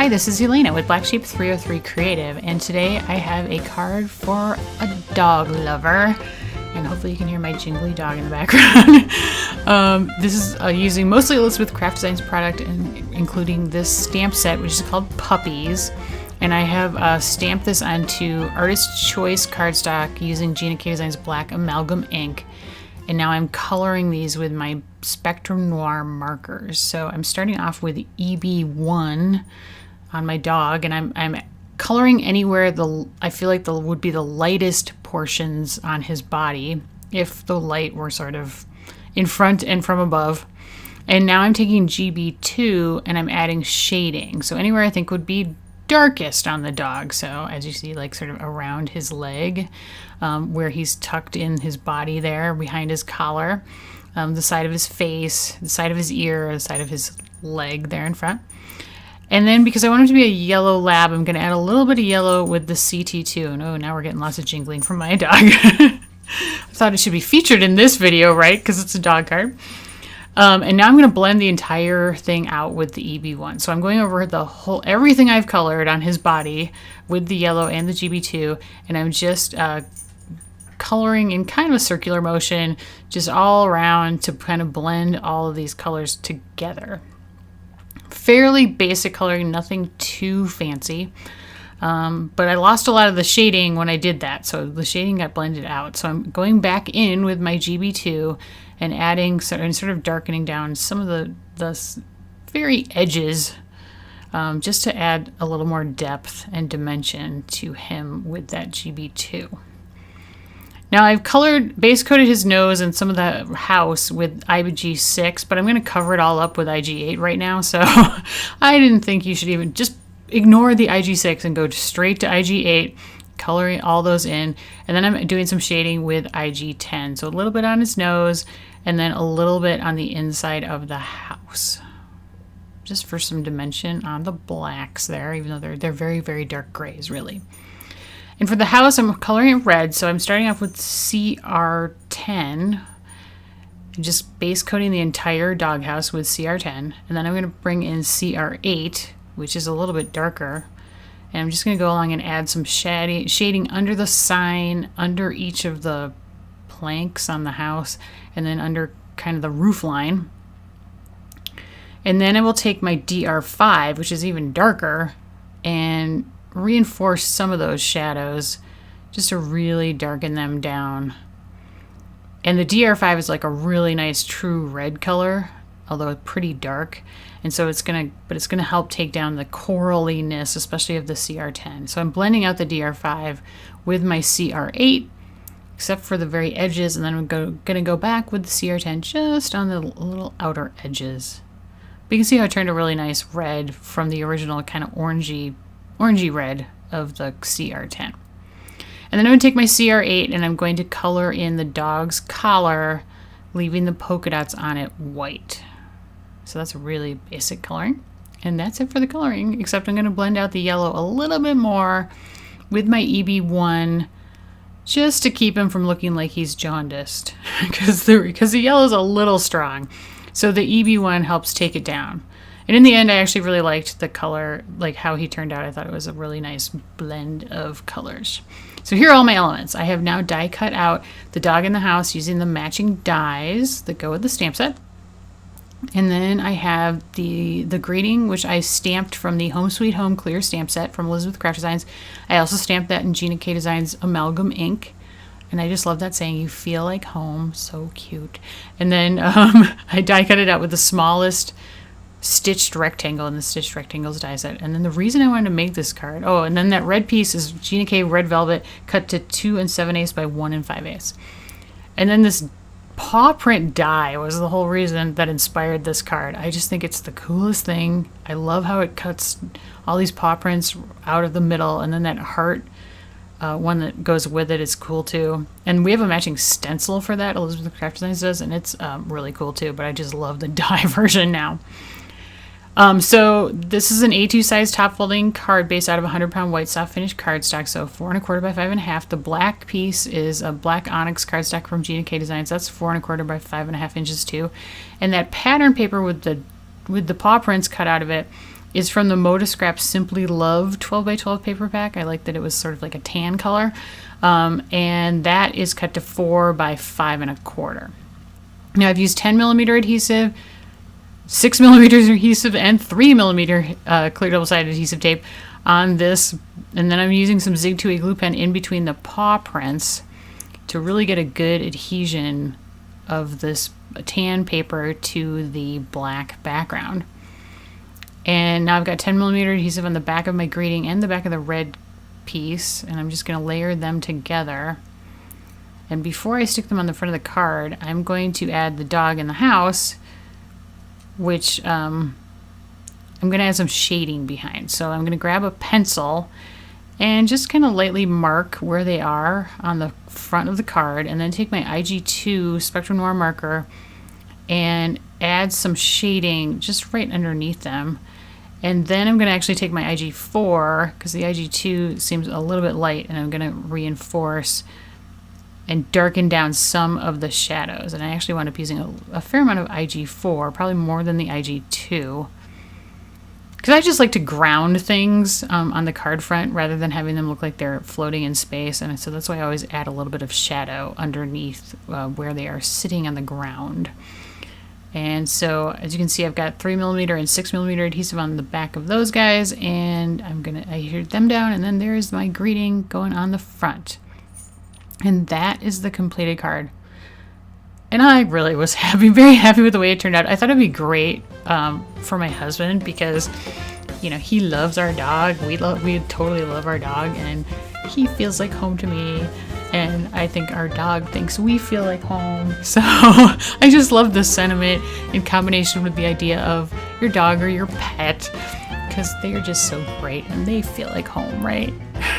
Hi, this is Elena with Black Sheep 303 Creative, and today I have a card for a dog lover, and hopefully you can hear my jingly dog in the background. This is using mostly Elizabeth Craft Designs product, including this stamp set, which is called Puppies, and I have stamped this onto Artist Choice cardstock using Gina K Designs black Amalgam ink. And now I'm coloring these with my Spectrum Noir markers. So I'm starting off with EB1 on my dog, and I'm coloring anywhere I feel like would be the lightest portions on his body, if the light were sort of in front and from above. And now I'm taking GB2 and I'm adding shading. So anywhere I think would be darkest on the dog. So as you see, like sort of around his leg, where he's tucked in his body there behind his collar, the side of his face, the side of his ear, the side of his leg there in front. And then because I want him to be a yellow lab, I'm going to add a little bit of yellow with the CT2. And oh, now we're getting lots of jingling from my dog. I thought it should be featured in this video, right? Because it's a dog card. And now I'm going to blend the entire thing out with the EB1. So I'm going over everything I've colored on his body with the yellow and the GB2, and I'm just coloring in kind of a circular motion, just all around to kind of blend all of these colors together. Fairly basic coloring, nothing too fancy. But I lost a lot of the shading when I did that, so the shading got blended out. So I'm going back in with my GB2 and adding and sort of darkening down some of the very edges, just to add a little more depth and dimension to him with that GB2. Now I've base coated his nose and some of the house with IG6, but I'm going to cover it all up with IG8 right now. So I didn't think you should even just ignore the IG6 and go straight to IG8, coloring all those in. And then I'm doing some shading with IG10. So a little bit on his nose and then a little bit on the inside of the house, just for some dimension on the blacks there, even though they're very, very dark grays, really. And for the house, I'm coloring it red, so I'm starting off with CR10, just base coating the entire doghouse with CR10, and then I'm going to bring in CR8, which is a little bit darker, and I'm just going to go along and add some shading under the sign, under each of the planks on the house, and then under kind of the roof line. And then I will take my DR5, which is even darker, and reinforce some of those shadows just to really darken them down. And the DR5 is like a really nice true red color, although pretty dark, and so it's gonna help take down the coraliness, especially of the CR10. So I'm blending out the DR5 with my CR8, except for the very edges, and then I'm gonna go back with the CR10 just on the little outer edges. But you can see how it turned a really nice red from the original kind of orangey red of the CR10. And then I'm going to take my CR8 and I'm going to color in the dog's collar, leaving the polka dots on it white. So that's really basic coloring. And that's it for the coloring, except I'm going to blend out the yellow a little bit more with my EB1, just to keep him from looking like he's jaundiced, because the yellow is a little strong. So the EB1 helps take it down. And in the end, I actually really liked the color, like how he turned out. I thought it was a really nice blend of colors. So here are all my elements. I have now die cut out the dog in the house using the matching dies that go with the stamp set. And then I have the greeting, which I stamped from the Home Sweet Home clear stamp set from Elizabeth Craft Designs. I also stamped that in Gina K Designs Amalgam ink. And I just love that saying, you feel like home, so cute. And then I die cut it out with the smallest stitched rectangle in the Stitched Rectangles die set. And then the reason I wanted to make this card, and then that red piece is Gina K red velvet cut to 2 7/8 by 1 5/8. And then this paw print die was the whole reason that inspired this card. I just think it's the coolest thing. I love how it cuts all these paw prints out of the middle, and then that heart one that goes with it is cool too. And we have a matching stencil for that, Elizabeth Craft Designs does, and it's really cool too, but I just love the die version now. So this is an A2 size top folding card based out of 100-pound white soft finish cardstock, so 4 1/4 by 5 1/2. The black piece is a black Onyx cardstock from Gina K Designs. That's 4 1/4 by 5 1/2 inches too. And that pattern paper with the paw prints cut out of it is from the ModaScrap Simply Love 12x12 paper pack. I like that it was sort of like a tan color. And that is cut to 4 by 5 1/4. Now I've used 10mm adhesive, 6mm adhesive, and 3mm clear double-sided adhesive tape on this. And then I'm using some Zig 2A glue pen in between the paw prints to really get a good adhesion of this tan paper to the black background. And now I've got 10mm adhesive on the back of my greeting and the back of the red piece, and I'm just going to layer them together. And before I stick them on the front of the card, I'm going to add the dog in the house, which I'm going to add some shading behind. So I'm going to grab a pencil and just kind of lightly mark where they are on the front of the card, and then take my IG2 Spectrum Noir marker and add some shading just right underneath them. And then I'm going to actually take my IG4, because the IG2 seems a little bit light, and I'm going to reinforce and darken down some of the shadows. And I actually wound up using a fair amount of IG4, probably more than the IG2. Because I just like to ground things on the card front rather than having them look like they're floating in space. And so that's why I always add a little bit of shadow underneath where they are sitting on the ground. And so as you can see, I've got 3mm and 6mm adhesive on the back of those guys, and I adhered them down, and then there's my greeting going on the front. And that is the completed card. And I really was very happy with the way it turned out. I thought it'd be great for my husband, because, you know, he loves our dog. We totally love our dog, and he feels like home to me. And I think our dog thinks we feel like home. So I just love this sentiment in combination with the idea of your dog or your pet, because they are just so great and they feel like home, right?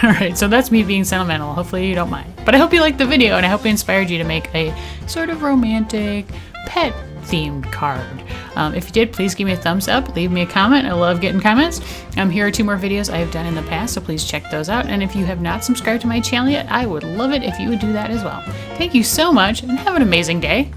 All right, so that's me being sentimental. Hopefully you don't mind. But I hope you liked the video, and I hope it inspired you to make a sort of romantic pet themed card. If you did, please give me a thumbs up, leave me a comment. I love getting comments. Here are 2 more videos I have done in the past, so please check those out. And if you have not subscribed to my channel yet, I would love it if you would do that as well. Thank you so much, and have an amazing day.